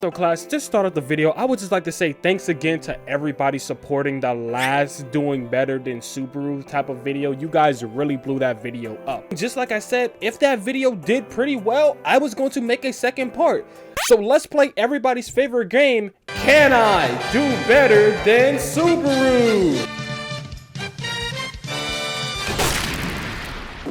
So class, just started the video. I would just like to say thanks again to everybody supporting the last doing better than Subaru type of video. You guys really blew that video up. Just like I said, if that video did pretty well, I was going to make a second part. So let's play everybody's favorite game. Can I do better than Subaru?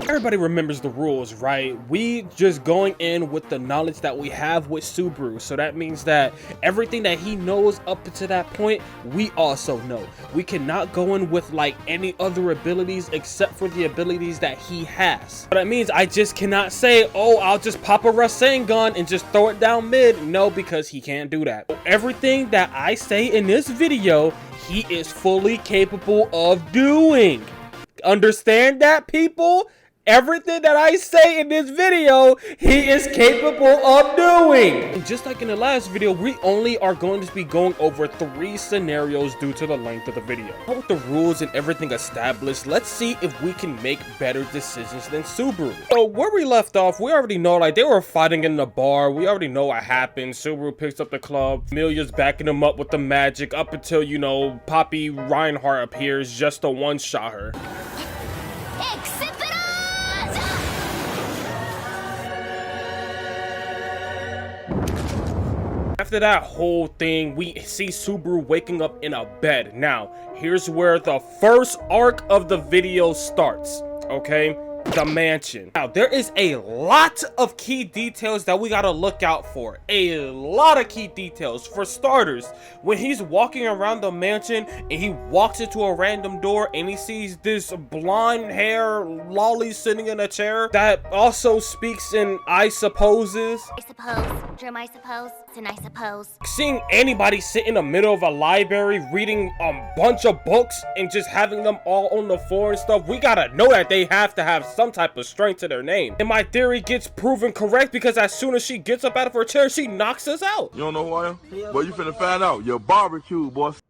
Everybody remembers the rules, right? We just going in with the knowledge that we have with Subaru. So that means that everything that he knows up to that point, we also know. We cannot go in with like any other abilities except for the abilities that he has. But that means I just cannot say, oh, I'll just pop a Rasengan and just throw it down mid. No, because he can't do that. Everything that I say in this video, he is fully capable of doing. Understand that, people? Everything that I say in this video, he is capable of doing. And just like in the last video, we only are going to be going over 3 scenarios due to the length of the video. With the rules and everything established, let's see if we can make better decisions than Subaru. So where we left off, we already know like they were fighting in the bar. We already know what happened. Subaru picks up the club. Amelia's backing him up with the magic up until, you know, Poppy Reinhardt appears just to one-shot her. After that whole thing, we see Subaru waking up in a bed. Now, here's where the first arc of the video starts, okay? The mansion. Now, there is a lot of key details that we gotta look out for. A lot of key details. For starters, when he's walking around the mansion and he walks into a random door and he sees this blonde hair lolly sitting in a chair that also speaks in I supposes. I suppose. Drum, I suppose. And I suppose. Seeing anybody sit in the middle of a library reading a bunch of books and just having them all on the floor and stuff, we gotta know that they have to have some type of strength to their name. And my theory gets proven correct because as soon as she gets up out of her chair, she knocks us out. You don't know who I am? Well, you finna find out. You're barbecue, boss.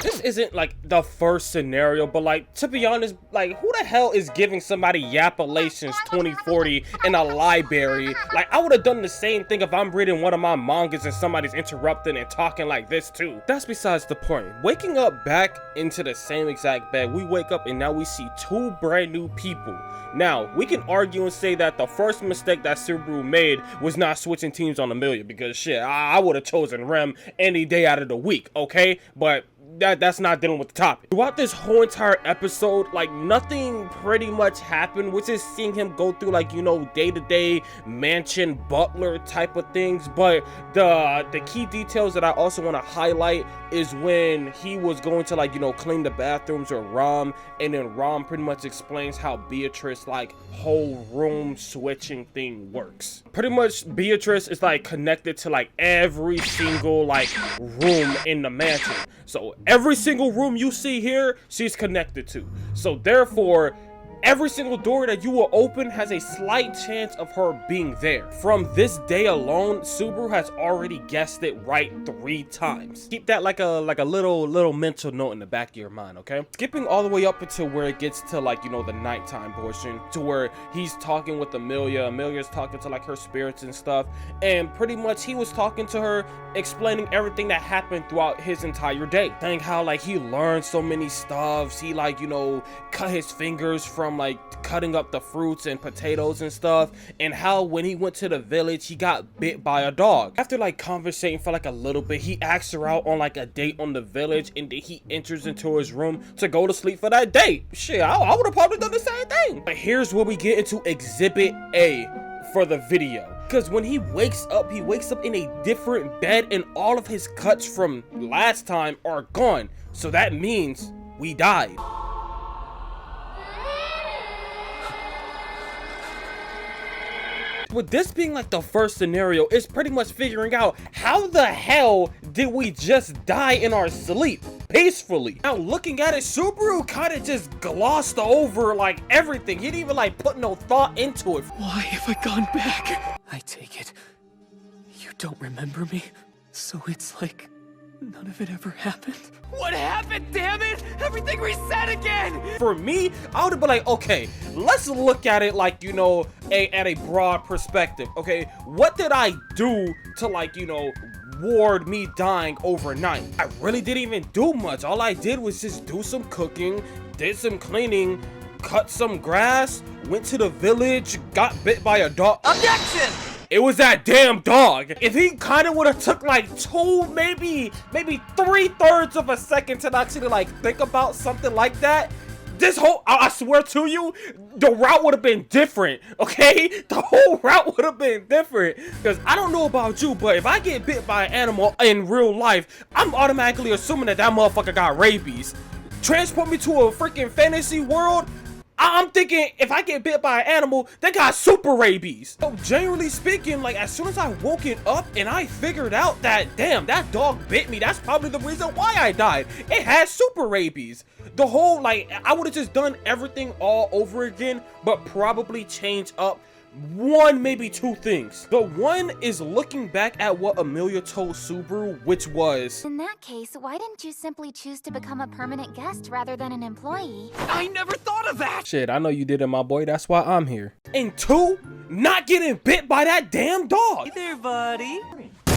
This isn't like the first scenario, but like, to be honest, like, who the hell is giving somebody Yappalations 2040 in a library? Like, I would have done the same thing if I'm reading one of my mangas and somebody's interrupting and talking like this too. That's besides the point. Waking up back into the same exact bed, we wake up and now we see 2 brand new people. Now, we can argue and say that the first mistake that Subaru made was not switching teams on Amelia, because shit, I would have chosen Rem any day out of the week, okay? But that's not dealing with the topic. Throughout this whole entire episode, like, nothing pretty much happened. We're just seeing him go through, like, you know, day-to-day mansion butler type of things. But the key details that I also want to highlight is when he was going to, like, you know, clean the bathrooms with Rom, and then Rom pretty much explains how Beatrice, like, whole room switching thing works. Pretty much Beatrice is like connected to like every single like room in the mansion. So every single room you see here, she's connected to. So therefore, every single door that you will open has a slight chance of her being there. From this day alone, Subaru has already guessed it right 3 times. Keep that like a little mental note in the back of your mind, okay? Skipping all the way up until where it gets to like, you know, the nighttime portion, to where he's talking with Amelia. Amelia's talking to like her spirits and stuff, and pretty much he was talking to her, explaining everything that happened throughout his entire day, saying how like he learned so many stuffs. He like, you know, cut his fingers from like cutting up the fruits and potatoes and stuff, and how when he went to the village he got bit by a dog. After like conversating for like a little bit, he asks her out on like a date on the village, and then he enters into his room to go to sleep for that date. Shit, I would have probably done the same thing. But here's where we get into exhibit A for the video. Because when he wakes up in a different bed, and all of his cuts from last time are gone. So that means we died. With this being like the first scenario, it's pretty much figuring out how the hell did we just die in our sleep peacefully. Now looking at it, Subaru kind of just glossed over like everything. He didn't even like put no thought into it. Why have I gone back? I take it you don't remember me, so it's like None of it ever happened. What happened, damn it? Everything reset again! For me, I would have been like, okay, let's look at it like, you know, at a broad perspective, okay? What did I do to, like, you know, ward me dying overnight? I really didn't even do much. All I did was just do some cooking, did some cleaning, cut some grass, went to the village, got bit by a dog. Objection! It was that damn dog. If he kind of would have took like maybe 3/3 of a second to actually like think about something like that, this whole, I swear to you, the route would have been different, okay? The whole route would have been different. Because I don't know about you, but if I get bit by an animal in real life, I'm automatically assuming that motherfucker got rabies. Transport me to a freaking fantasy world, I'm thinking if I get bit by an animal, they got super rabies. So generally speaking, like as soon as I woke it up and I figured out that, damn, that dog bit me, that's probably the reason why I died. It had super rabies. The whole, like, I would have just done everything all over again, but probably change up one, maybe two things. The one is looking back at what Amelia told Subaru, which was, In that case, why didn't you simply choose to become a permanent guest rather than an employee? I never thought of that! shit, I know you did it, my boy, that's why I'm here. And two, not getting bit by that damn dog. Hey there, buddy.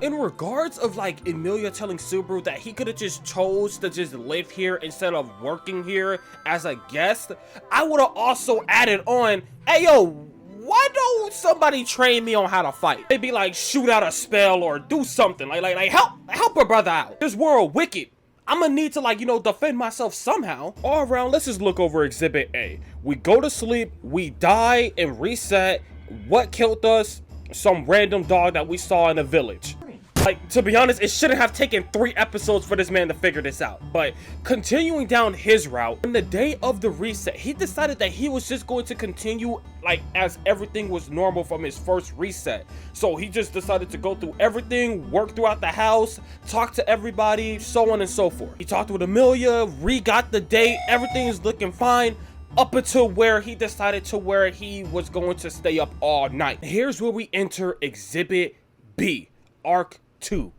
In regards of like Amelia telling Subaru that he could have just chose to just live here instead of working here as a guest, I would have also added on, hey yo, why don't somebody train me on how to fight? Maybe like shoot out a spell or do something like help a brother out. This world wicked. I'm gonna need to, like, you know, defend myself somehow. All around, let's just look over Exhibit A. We go to sleep, we die and reset. What killed us? Some random dog that we saw in a village. Like, to be honest, it shouldn't have taken 3 episodes for this man to figure this out. But continuing down his route, on the day of the reset, he decided that he was just going to continue like as everything was normal from his first reset. So he just decided to go through everything, work throughout the house, talk to everybody, so on and so forth. He talked with Amelia, re-got the date, everything is looking fine. Up until where he decided to where he was going to stay up all night. Here's where we enter Exhibit B, Arc 2,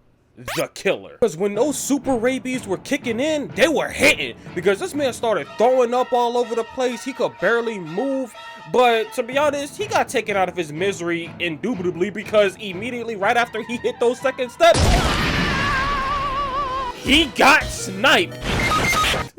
the killer. Because when those super rabies were kicking in, they were hitting. Because this man started throwing up all over the place. He could barely move. But to be honest, he got taken out of his misery indubitably because immediately right after he hit those second steps, he got sniped.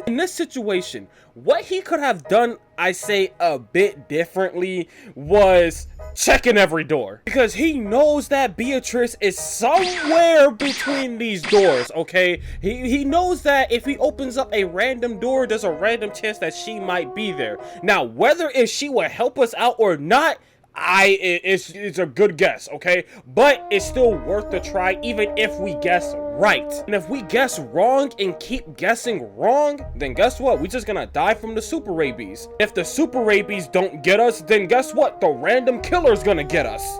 In this situation, what he could have done, I say a bit differently, was checking every door. Because he knows that Beatrice is somewhere between these doors, okay? He knows that if he opens up a random door, there's a random chance that she might be there. Now, whether if she will help us out or not, it's a good guess, okay? But it's still worth the try even if we guess right. And if we guess wrong and keep guessing wrong, then guess what? We're just gonna die from the super rabies. If the super rabies don't get us, then guess what? The random killer's gonna get us.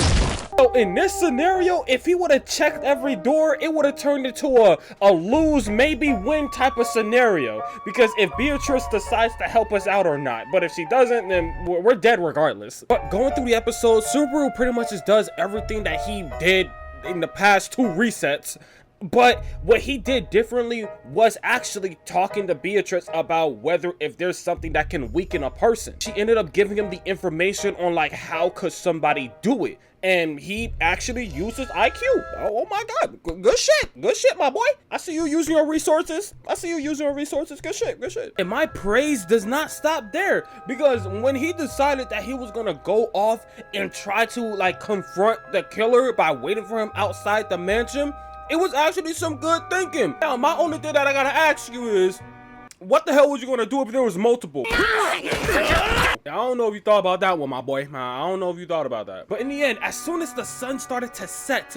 So in this scenario, if he would have checked every door, it would have turned into a lose, maybe win type of scenario. Because if Beatrice decides to help us out or not, but if she doesn't, then we're dead regardless. But going through the episode, Subaru pretty much just does everything that he did in the past 2 resets. But what he did differently was actually talking to Beatrice about whether if there's something that can weaken a person. She ended up giving him the information on like how could somebody do it. And he actually uses IQ. Oh my god, good shit, my boy. I see you using your resources. Good shit. And my praise does not stop there, because when he decided that he was gonna go off and try to like confront the killer by waiting for him outside the mansion, it was actually some good thinking. Now, my only thing that I gotta ask you is, what the hell was you gonna do if there was multiple? I don't know if you thought about that one, my boy. I don't know if you thought about that. But in the end, as soon as the sun started to set,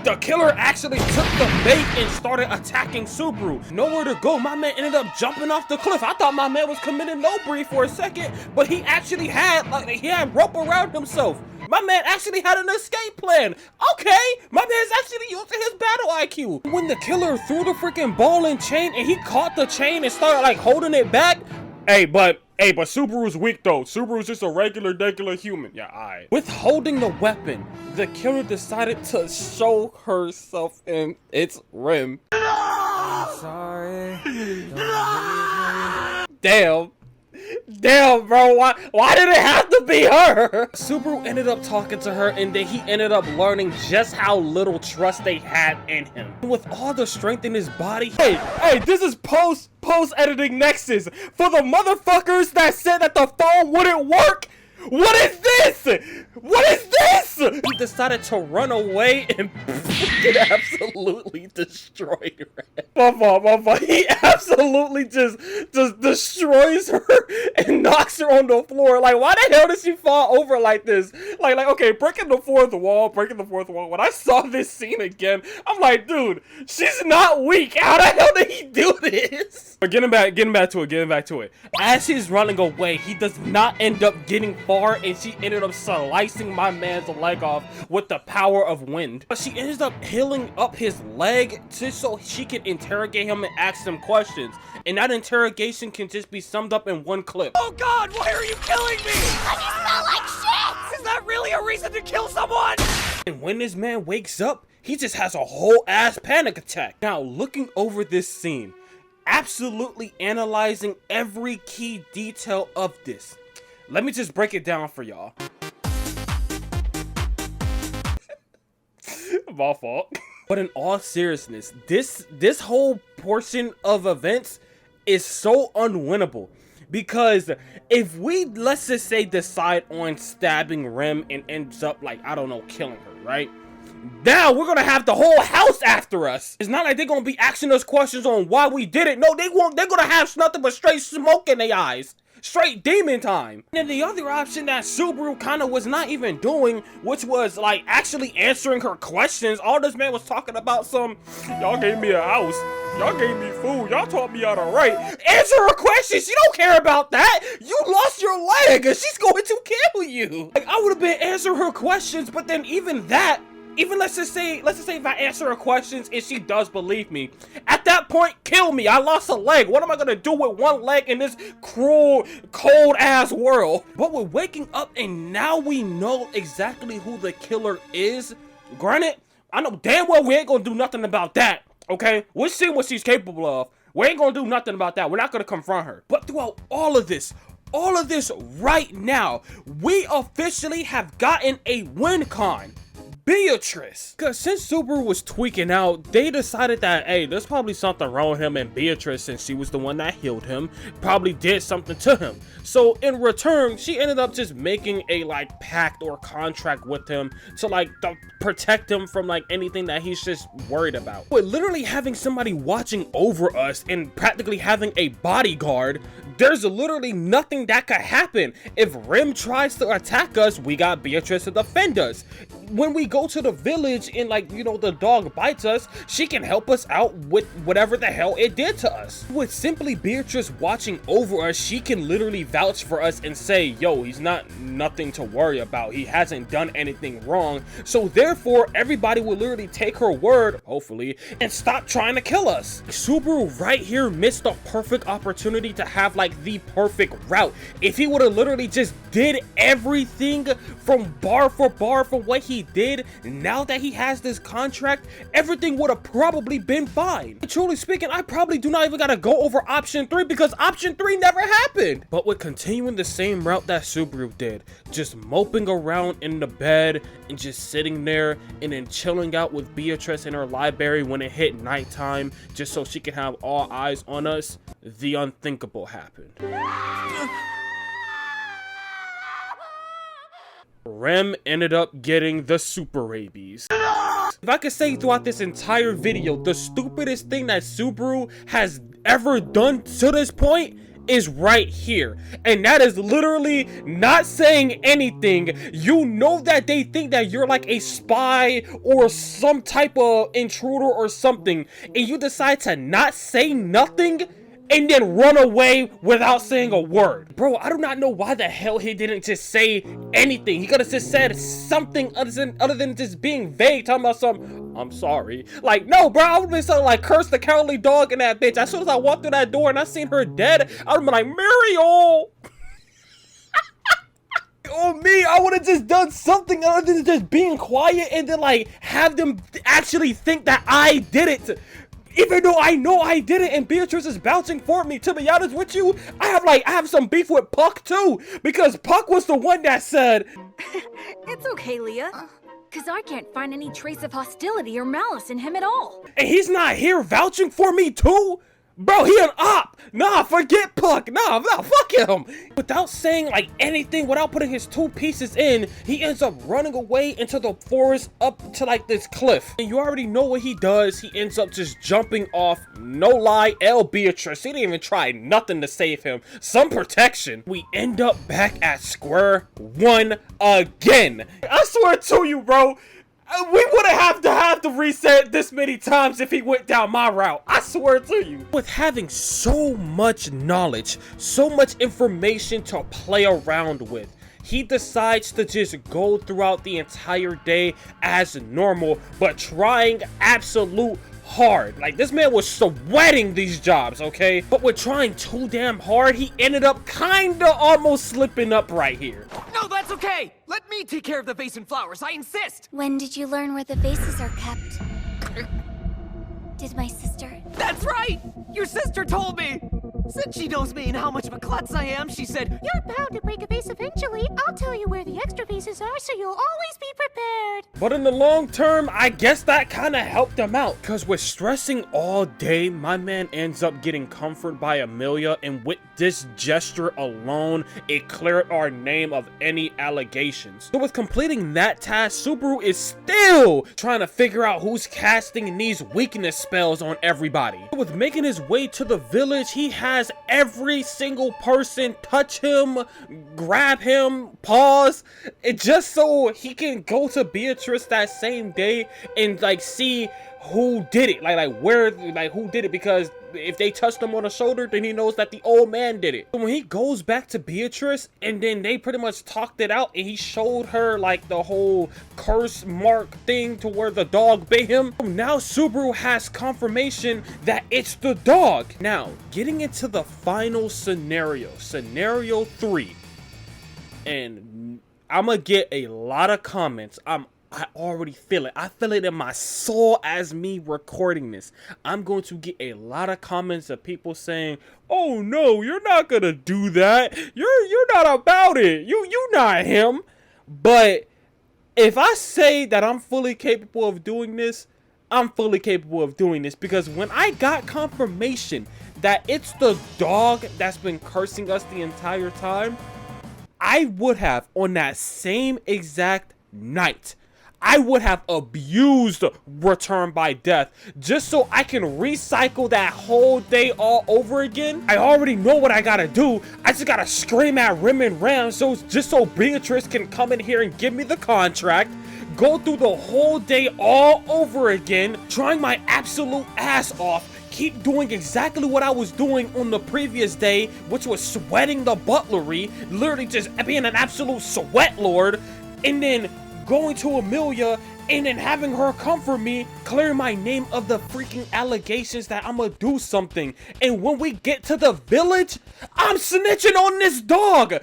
the killer actually took the bait and started attacking Subaru. Nowhere to go, my man ended up jumping off the cliff. I thought my man was committing no breed for a second, but he actually had, like, he had rope around himself. My man actually had an escape plan. Okay, my man's actually using his battle IQ. When the killer threw the freaking ball and chain and he caught the chain and started like holding it back. Hey, but Subaru's weak though. Subaru's just a regular human. Yeah, alright. With holding the weapon, the killer decided to show herself in its rim. sorry. Damn, bro, why did it have to be her? Subaru ended up talking to her, and then he ended up learning just how little trust they had in him. With all the strength in his body, hey, this is post-editing Nexus. For the motherfuckers that said that the phone wouldn't work, what is this? What is this? He decided to run away and fucking absolutely destroyed her. My fault. He absolutely just destroys her and knocks her on the floor. Like, why the hell did she fall over like this? Like, okay, breaking the fourth wall. When I saw this scene again, I'm like, dude, she's not weak. How the hell did he do this? But getting back to it. As he's running away, he does not end up getting far, and she ended up slicing my man's leg off with the power of wind. But she ends up healing up his leg just so she can interrogate him and ask him questions. And that interrogation can just be summed up in one clip. Oh God, why are you killing me? Cause you smell like shit! Is that really a reason to kill someone? And when this man wakes up, he just has a whole ass panic attack. Now, looking over this scene, absolutely analyzing every key detail of this, let me just break it down for y'all. My fault. But in all seriousness, this whole portion of events is so unwinnable. Because if we, let's just say, decide on stabbing Rem and ends up, like, I don't know, killing her, right? Now we're gonna have the whole house after us. It's not like they're gonna be asking us questions on why we did it. No, they won't. They're gonna have nothing but straight smoke in their eyes. Straight demon time. And then the other option that Subaru kind of was not even doing, which was like actually answering her questions. All this man was talking about some, y'all gave me a house, y'all gave me food, y'all taught me how to write. Answer her questions. She don't care about that. You lost your leg and she's going to kill you. Like, I would have been answering her questions, but then even that, let's just say if I answer her questions and she does believe me, at that point, kill me. I lost a leg. What am I gonna do with one leg in this cruel, cold ass world? But we're waking up and now we know exactly who the killer is. Granted, I know damn well we ain't gonna do nothing about that, okay? We'll see what she's capable of. We ain't gonna do nothing about that. We're not gonna confront her. But throughout all of this right now, we officially have gotten a win con. Beatrice. Because since Subaru was tweaking out, they decided that, hey, there's probably something wrong with him, and Beatrice, since she was the one that healed him, probably did something to him. So in return, she ended up just making a like pact or contract with him to like protect him from like anything that he's just worried about. With literally having somebody watching over us and practically having a bodyguard, there's literally nothing that could happen. If Rem tries to attack us, we got Beatrice to defend us. When we go to the village and like, you know, the dog bites us, she can help us out with whatever the hell it did to us. With simply Beatrice watching over us, she can literally vouch for us and say, yo, he's nothing to worry about. He hasn't done anything wrong. So therefore, everybody will literally take her word, hopefully, and stop trying to kill us. Subaru right here missed the perfect opportunity to have like the perfect route. If he would have literally just did everything from bar for bar for what he did, now that he has this contract, everything would have probably been fine. Truly speaking, I probably do not even gotta go over option 3 because option 3 never happened. But with continuing the same route that Subaru did, just moping around in the bed and just sitting there and then chilling out with Beatrice in her library when it hit nighttime, just so she can have all eyes on us, the unthinkable happened. Rem ended up getting the super rabies. If I could say throughout this entire video, the stupidest thing that Subaru has ever done to this point is right here, and that is literally not saying anything. You know that they think that you're like a spy or some type of intruder or something, and you decide to not say nothing and then run away without saying a word. Bro, I do not know why the hell he didn't just say anything. He could have just said something other than just being vague, talking about some, I'm sorry. Like, no, bro, I would have been something like, curse the cowardly dog in that bitch. As soon as I walked through that door and I seen her dead, I would have been like, Mario! On me, I would have just done something other than just being quiet and then like have them actually think that I did it. Even though I know I did it and Beatrice is bouncing for me, to be honest with you, I have some beef with Puck too, because Puck was the one that said, It's okay, Leah. Cause I can't find any trace of hostility or malice in him at all. and he's not here vouching for me too? Bro, he an op. Nah, forget Puck. Nah, fuck him. Without saying like anything, without putting his 2 pieces in, he ends up running away into the forest up to like this cliff. And you already know what he does. He ends up just jumping off. No lie, Beatrice. He didn't even try nothing to save him. Some protection. We end up back at square one again. I swear to you, bro. We wouldn't have to reset this many times if he went down my route. I swear to you. With having so much knowledge, so much information to play around with, he decides to just go throughout the entire day as normal, but trying absolute hard. Like, this man was sweating these jobs, okay? But with trying too damn hard, he ended up kinda almost slipping up right here. No, that's okay. Let me take care of the vase and flowers. I insist. When did you learn where the vases are kept? Did my sister? That's right. Your sister told me. Since she knows me and how much of a klutz I am, she said, You're bound to break a vase eventually. I'll tell you where the extra vases are so you'll always be prepared. But in the long term, I guess that kind of helped him out. Because with stressing all day, my man ends up getting comfort by Amelia. And with this gesture alone, it cleared our name of any allegations. So with completing that task, Subaru is still trying to figure out who's casting these weakness spells on everybody. With making his way to the village, he has every single person touch him, grab him, pause, and just so he can go to Beatrice that same day and like see who did it, who did it, because if they touched him on the shoulder, then he knows that the old man did it. So when he goes back to Beatrice and then they pretty much talked it out and he showed her like the whole curse mark thing to where the dog bit him, now Subaru has confirmation that it's the dog. Now getting into the final scenario 3, and I'm gonna get a lot of comments. I already feel it. I feel it in my soul as me recording this. I'm going to get a lot of comments of people saying, "Oh no, you're not gonna do that. You're not about it. You're not him." But if I say that I'm fully capable of doing this, I'm fully capable of doing this, because when I got confirmation that it's the dog that's been cursing us the entire time, I would have, on that same exact night, I would have abused Return by Death just so I can recycle that whole day all over again. I already know what I gotta do. I just gotta scream at Rim and Ram just so Beatrice can come in here and give me the contract. Go through the whole day all over again, trying my absolute ass off. Keep doing exactly what I was doing on the previous day, which was sweating the butlery, literally just being an absolute sweat lord, and then going to Amelia and then having her comfort me, clear my name of the freaking allegations that I'm gonna do something. And when we get to the village, I'm snitching on this dog.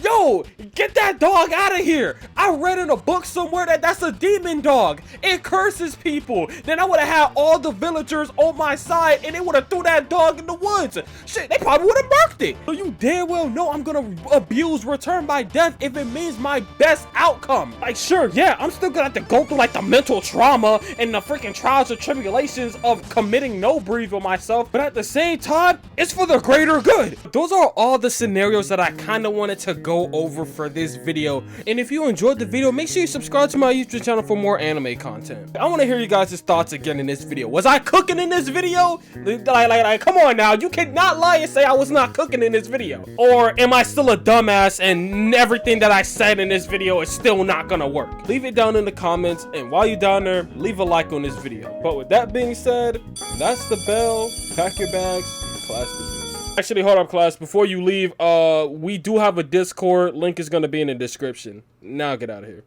Yo, get that dog out of here. I read in a book somewhere that that's a demon dog. It curses people. Then I would have had all the villagers on my side and they would have threw that dog in the woods. Shit, they probably would have marked it. So you damn well know I'm gonna abuse Return by Death if it means my best outcome. Like, sure, yeah, I'm still gonna have to go through like the mental trauma and the freaking trials and tribulations of committing no breathe with myself, but at the same time, it's for the greater good. Those are all the scenarios that I kind of wanted to go over for this video. And if you enjoyed the video, make sure you subscribe to my YouTube channel for more anime content. I want to hear you guys' thoughts again in this video. Was I cooking in this video? Like, come on now. You cannot lie and say I was not cooking in this video. Or am I still a dumbass and everything that I said in this video is still not gonna work? Leave it down in the comments, and while you're down there, leave a like on this video. But with that being said, that's the bell. Pack your bags. Class dismissed. Actually, hold up, class. Before you leave, we do have a Discord. Link is going to be in the description. Now get out of here.